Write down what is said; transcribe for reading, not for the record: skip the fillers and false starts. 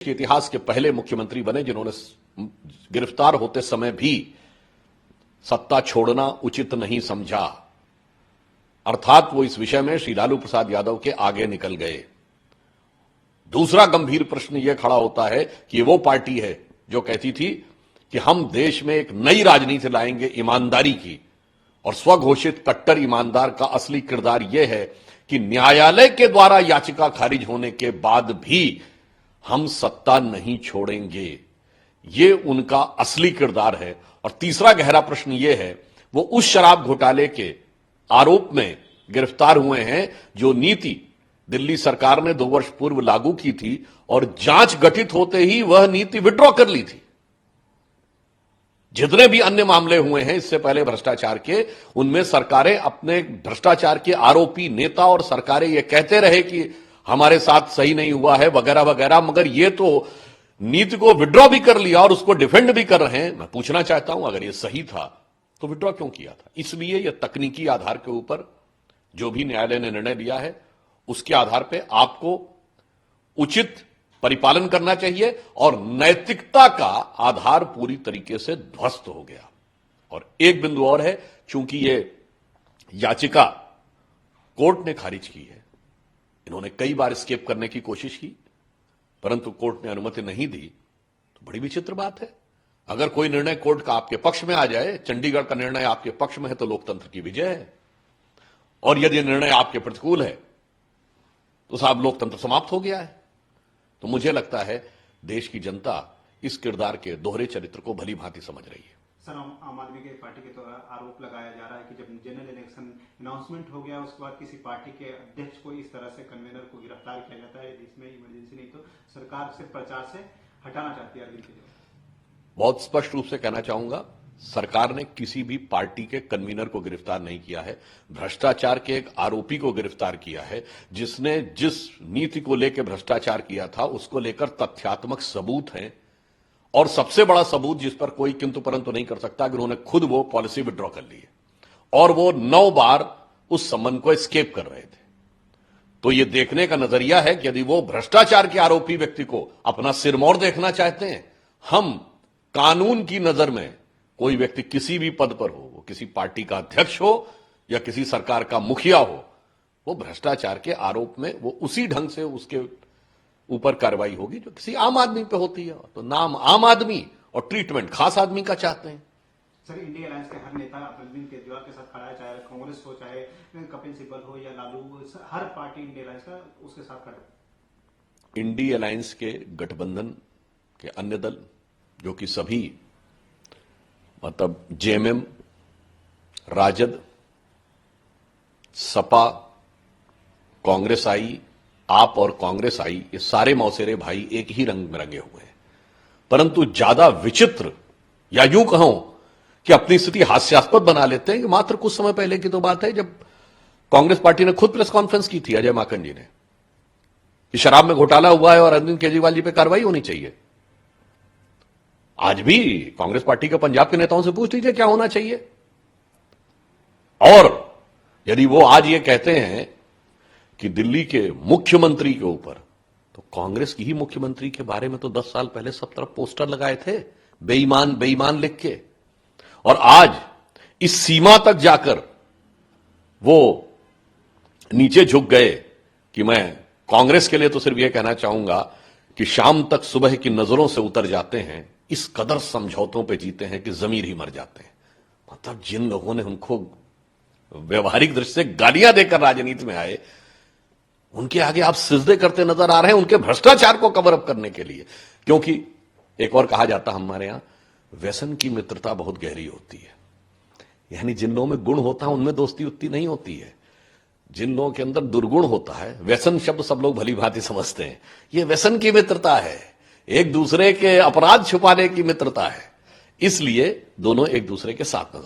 के इतिहास के पहले मुख्यमंत्री बने जिन्होंने गिरफ्तार होते समय भी सत्ता छोड़ना उचित नहीं समझा। अर्थात वो इस विषय में श्री लालू प्रसाद यादव के आगे निकल गए। दूसरा गंभीर प्रश्न यह खड़ा होता है कि ये वो पार्टी है जो कहती थी कि हम देश में एक नई राजनीति लाएंगे ईमानदारी की, और स्वघोषित कट्टर ईमानदार का असली किरदार यह है कि न्यायालय के द्वारा याचिका खारिज होने के बाद भी हम सत्ता नहीं छोड़ेंगे। ये उनका असली किरदार है। और तीसरा गहरा प्रश्न यह है, वो उस शराब घोटाले के आरोप में गिरफ्तार हुए हैं जो नीति दिल्ली सरकार ने 2 वर्ष पूर्व लागू की थी और जांच गठित होते ही वह नीति विड्रॉ कर ली थी। जितने भी अन्य मामले हुए हैं इससे पहले भ्रष्टाचार के, उनमें सरकारें अपने भ्रष्टाचार के आरोपी नेता और सरकारें यह कहते रहे कि हमारे साथ सही नहीं हुआ है वगैरह वगैरह, मगर ये तो नीति को विड्रॉ भी कर लिया और उसको डिफेंड भी कर रहे हैं। मैं पूछना चाहता हूं, अगर ये सही था तो विड्रॉ क्यों किया था? इसलिए यह तकनीकी आधार के ऊपर जो भी न्यायालय ने निर्णय लिया है उसके आधार पर आपको उचित परिपालन करना चाहिए, और नैतिकता का आधार पूरी तरीके से ध्वस्त हो गया। और एक बिंदु और है, चूंकि यह याचिका कोर्ट ने खारिज की है, इन्होंने कई बार एस्केप करने की कोशिश की परंतु कोर्ट ने अनुमति नहीं दी, तो बड़ी विचित्र बात है। अगर कोई निर्णय कोर्ट का आपके पक्ष में आ जाए, चंडीगढ़ का निर्णय आपके पक्ष में है तो लोकतंत्र की विजय है, और यदि निर्णय आपके प्रतिकूल है तो साहब लोकतंत्र समाप्त हो गया है। तो मुझे लगता है देश की जनता इस किरदार के दोहरे चरित्र को भली भांति समझ रही है। सर, आम आदमी के पार्टी के द्वारा आरोप लगाया जा रहा है कि जब जनरल इलेक्शन अनाउंसमेंट हो गया उसके बाद किसी पार्टी के अध्यक्ष को इस तरह से कन्वेनर को गिरफ्तार किया जाता है, इसमें इमरजेंसी नहीं तो सरकार से प्रचार से हटाना चाहती है अरविंद केजरीवाल। बहुत स्पष्ट रूप से कहना चाहूंगा, सरकार ने किसी भी पार्टी के कन्वीनर को गिरफ्तार नहीं किया है। भ्रष्टाचार के एक आरोपी को गिरफ्तार किया है जिसने जिस नीति को लेकर भ्रष्टाचार किया था उसको लेकर तथ्यात्मक सबूत हैं, और सबसे बड़ा सबूत जिस पर कोई किंतु परंतु नहीं कर सकता कि उन्होंने खुद वो पॉलिसी विड्रॉ कर ली है और वो 9 बार उस संबंध को एस्केप कर रहे थे। तो ये देखने का नजरिया है कि यदि वो भ्रष्टाचार के आरोपी व्यक्ति को अपना सिरमौर देखना चाहते हैं, हम कानून की नजर में कोई व्यक्ति किसी भी पद पर हो, वो किसी पार्टी का अध्यक्ष हो या किसी सरकार का मुखिया हो, वो भ्रष्टाचार के आरोप में वो उसी ढंग से उसके ऊपर कार्रवाई होगी जो किसी आम आदमी पे होती है। तो नाम आम आदमी और ट्रीटमेंट खास आदमी का चाहते हैं। सर, इंडिया अलायंस के हर नेता अरविंद केजरीवाल के साथ खड़ा है, चाहे कांग्रेस हो, चाहे कपिल सिब्बल हो या लालू, हर पार्टी इंडिया अलायंस का उसके साथ खड़ा है। इंडिया अलायंस के गठबंधन के अन्य दल जो कि सभी मतलब जेएमएम, राजद, सपा, कांग्रेस आई, आप और कांग्रेस आई, ये सारे मौसेरे भाई एक ही रंग में रंगे हुए हैं। परंतु ज्यादा विचित्र या यूं कहूं कि अपनी स्थिति हास्यास्पद बना लेते हैं कि मात्र कुछ समय पहले की तो बात है जब कांग्रेस पार्टी ने खुद प्रेस कॉन्फ्रेंस की थी, अजय माकन जी ने, कि शराब में घोटाला हुआ है और अरविंद केजरीवाल जी पे कार्रवाई होनी चाहिए। आज भी कांग्रेस पार्टी के पंजाब के नेताओं से पूछ लीजिए क्या होना चाहिए। और यदि वो आज ये कहते हैं कि दिल्ली के मुख्यमंत्री के ऊपर, तो कांग्रेस की ही मुख्यमंत्री के बारे में तो 10 साल पहले सब तरफ पोस्टर लगाए थे, बेईमान बेईमान लिख के, और आज इस सीमा तक जाकर वो नीचे झुक गए कि मैं कांग्रेस के लिए तो सिर्फ यह कहना चाहूंगा कि शाम तक सुबह की नजरों से उतर जाते हैं, इस कदर समझौतों पे जीते हैं कि जमीर ही मर जाते हैं। मतलब जिन लोगों ने उनको व्यवहारिक दृष्टि से गालियां देकर राजनीति में आए, उनके आगे आप सिजदे करते नजर आ रहे हैं उनके भ्रष्टाचार को कवर अप करने के लिए। क्योंकि एक और कहा जाता हमारे यहां, व्यसन की मित्रता बहुत गहरी होती है। यानी जिन लोगों में गुण होता है उनमें दोस्ती उतनी नहीं होती है, जिन लोगों के अंदर दुर्गुण होता है, व्यसन शब्द सब लोग भली भांति समझते हैं, यह व्यसन की मित्रता है, एक दूसरे के अपराध छुपाने की मित्रता है। इसलिए दोनों एक दूसरे के साथ नजर